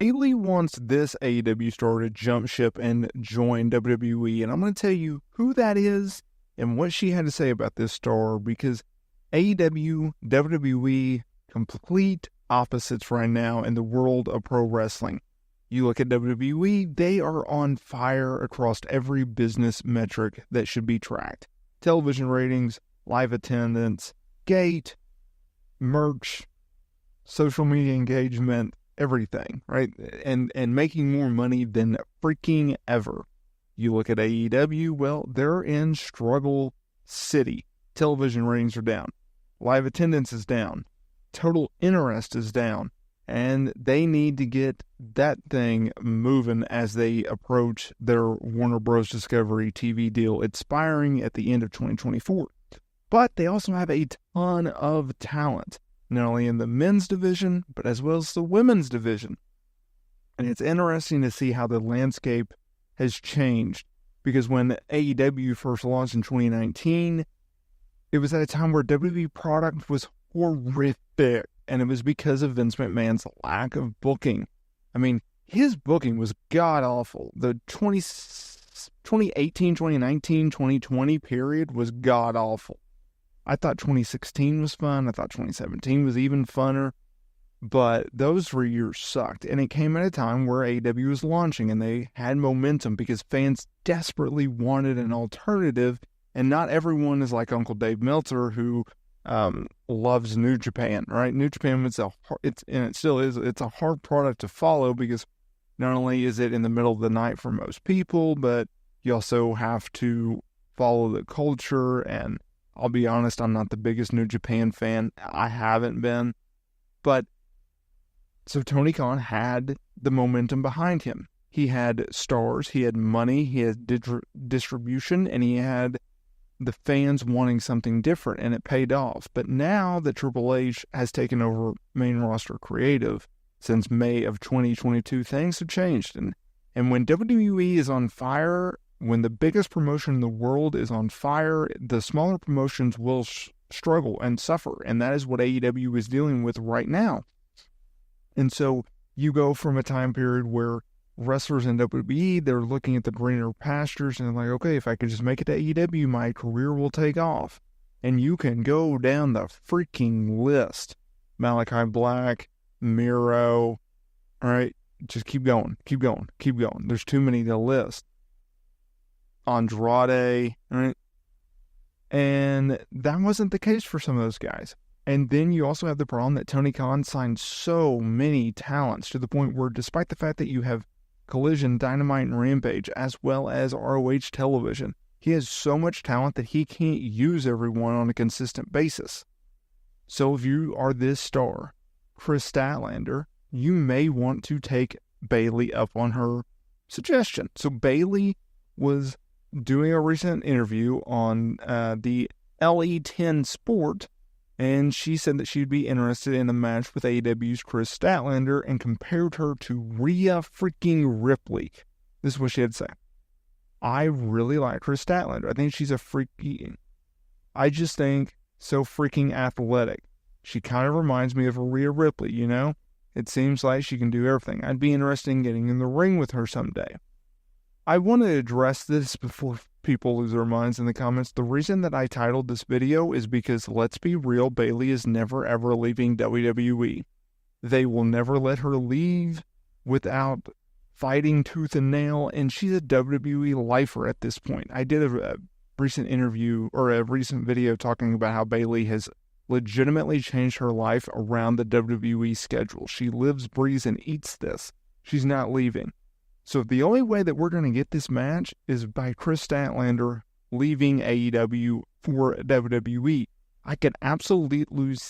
Bayley wants this AEW star to jump ship and join WWE, and I'm going to tell you who that is and what she had to say about this star, because AEW, WWE, complete opposites right now in the world of pro wrestling. You look at WWE, they are on fire across every business metric that should be tracked. Television ratings, live attendance, gate, merch, social media engagement, everything, right? And making more money than freaking ever. You look at AEW, well, they're in struggle city. Television ratings are down. Live attendance is down. Total interest is down. And they need to get that thing moving as they approach their Warner Bros. Discovery TV deal expiring at the end of 2024. But they also have a ton of talent, not only in the men's division, but as well as the women's division. And it's interesting to see how the landscape has changed, because when AEW first launched in 2019, it was at a time where WWE product was horrific, and it was because of Vince McMahon's lack of booking. I mean, his booking was god-awful. The 2018, 2019, 2020 period was god-awful. I thought 2016 was fun. I thought 2017 was even funner. But those 3 years sucked. And it came at a time where AEW was launching, and they had momentum because fans desperately wanted an alternative. And not everyone is like Uncle Dave Meltzer, who loves New Japan, right? New Japan, it's a hard product to follow, because not only is it in the middle of the night for most people, but you also have to follow the culture. And I'll be honest, I'm not the biggest New Japan fan. I haven't been. But so Tony Khan had the momentum behind him. He had stars, he had money, he had distribution, and he had the fans wanting something different, and it paid off. But now that Triple H has taken over main roster creative since May of 2022, things have changed. And when WWE is on fire, when the biggest promotion in the world is on fire, the smaller promotions will struggle and suffer. And that is what AEW is dealing with right now. And so you go from a time period where wrestlers in WWE, they're looking at the greener pastures and they're like, okay, if I could just make it to AEW, my career will take off. And you can go down the freaking list. Malachi Black, Miro, all right, just keep going. There's too many to list. Andrade, all right? And that wasn't the case for some of those guys. And then you also have the problem that Tony Khan signed so many talents to the point where, despite the fact that you have Collision, Dynamite, and Rampage, as well as ROH television, he has so much talent that he can't use everyone on a consistent basis. So if you are this star, Chris Statlander, you may want to take Bayley up on her suggestion. So Bayley was doing a recent interview on the LE10 Sport, and she said that she'd be interested in a match with AEW's Chris Statlander and compared her to Rhea freaking Ripley. This is what she had to say. I really like Chris Statlander. I think she's I just think so freaking athletic. She kind of reminds me of Rhea Ripley, you know? It seems like she can do everything. I'd be interested in getting in the ring with her someday. I want to address this before people lose their minds in the comments. The reason that I titled this video is because, let's be real, Bayley is never ever leaving WWE. They will never let her leave without fighting tooth and nail, and she's a WWE lifer at this point. I did a recent interview, or a recent video, talking about how Bayley has legitimately changed her life around the WWE schedule. She lives, breathes, and eats this. She's not leaving. So the only way that we're going to get this match is by Chris Statlander leaving AEW for WWE. I could absolutely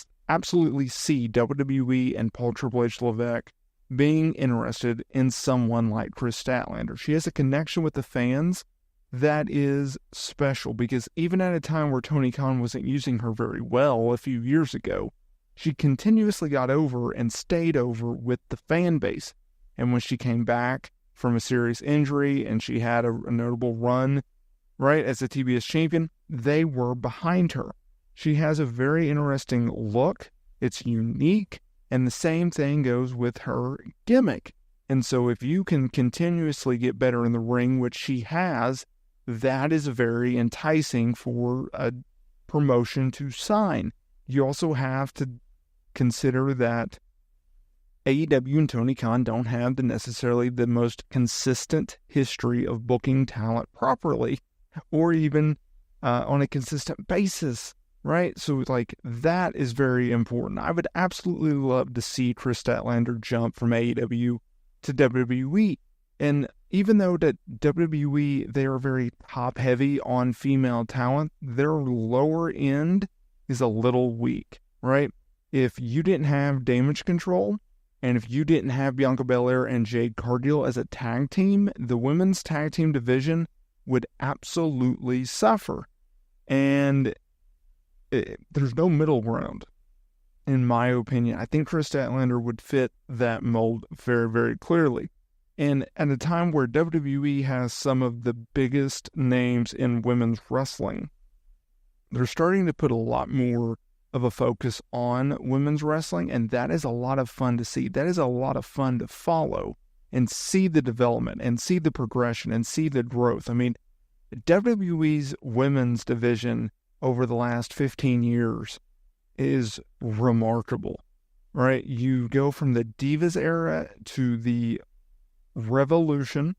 see WWE and Paul Triple H Levesque being interested in someone like Chris Statlander. She has a connection with the fans that is special, because even at a time where Tony Khan wasn't using her very well a few years ago, she continuously got over and stayed over with the fan base. And when she came back from a serious injury and she had a notable run, right, as a TBS champion, they were behind her. She has a very interesting look. It's unique. And the same thing goes with her gimmick. And so if you can continuously get better in the ring, which she has, that is very enticing for a promotion to sign. You also have to consider that AEW and Tony Khan don't have necessarily the most consistent history of booking talent properly, or even on a consistent basis, right? So like that is very important. I would absolutely love to see Chris Statlander jump from AEW to WWE. And even though that WWE, they are very top heavy on female talent, their lower end is a little weak, right? If you didn't have Damage Control, and if you didn't have Bianca Belair and Jade Cargill as a tag team, the women's tag team division would absolutely suffer. And there's no middle ground, in my opinion. I think Chris Statlander would fit that mold very, very clearly. And at a time where WWE has some of the biggest names in women's wrestling, they're starting to put a lot more of a focus on women's wrestling, and that is a lot of fun to see. That is a lot of fun to follow and see the development and see the progression and see the growth. I mean, WWE's women's division over the last 15 years is remarkable, right? You go from the Divas era to the Revolution,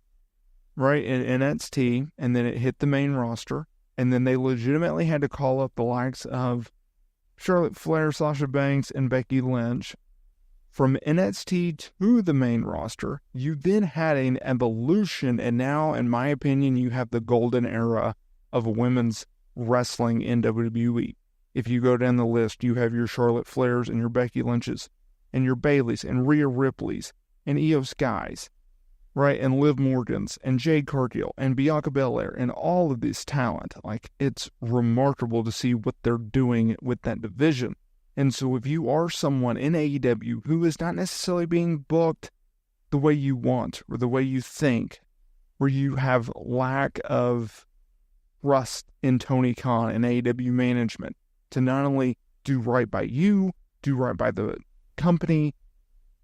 right, in NXT, and then it hit the main roster, and then they legitimately had to call up the likes of Charlotte Flair, Sasha Banks, and Becky Lynch. From NXT to the main roster, you then had an evolution, and now, in my opinion, you have the golden era of women's wrestling in WWE. If you go down the list, you have your Charlotte Flairs and your Becky Lynches, and your Baileys, and Rhea Ripleys, and Io Skys, right, and Liv Morgans, and Jade Cargill, and Bianca Belair, and all of this talent. Like, it's remarkable to see what they're doing with that division. And so if you are someone in AEW who is not necessarily being booked the way you want, or the way you think, where you have lack of trust in Tony Khan and AEW management to not only do right by you, do right by the company,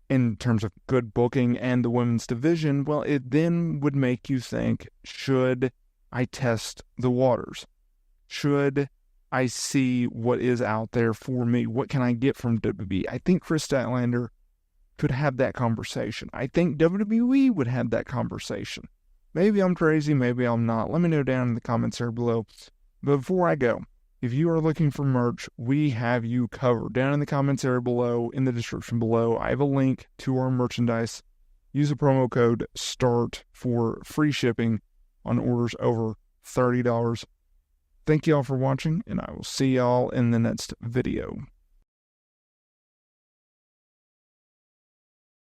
in terms of good booking and the women's division, well, it then would make you think, should I test the waters? Should I see what is out there for me? What can I get from WWE? I think Chris Statlander could have that conversation. I think WWE would have that conversation. Maybe I'm crazy, maybe I'm not. Let me know down in the comments there below. But before I go, if you are looking for merch, we have you covered. Down in the comments area below, in the description below, I have a link to our merchandise. Use the promo code START for free shipping on orders over $30. Thank you all for watching, and I will see y'all in the next video.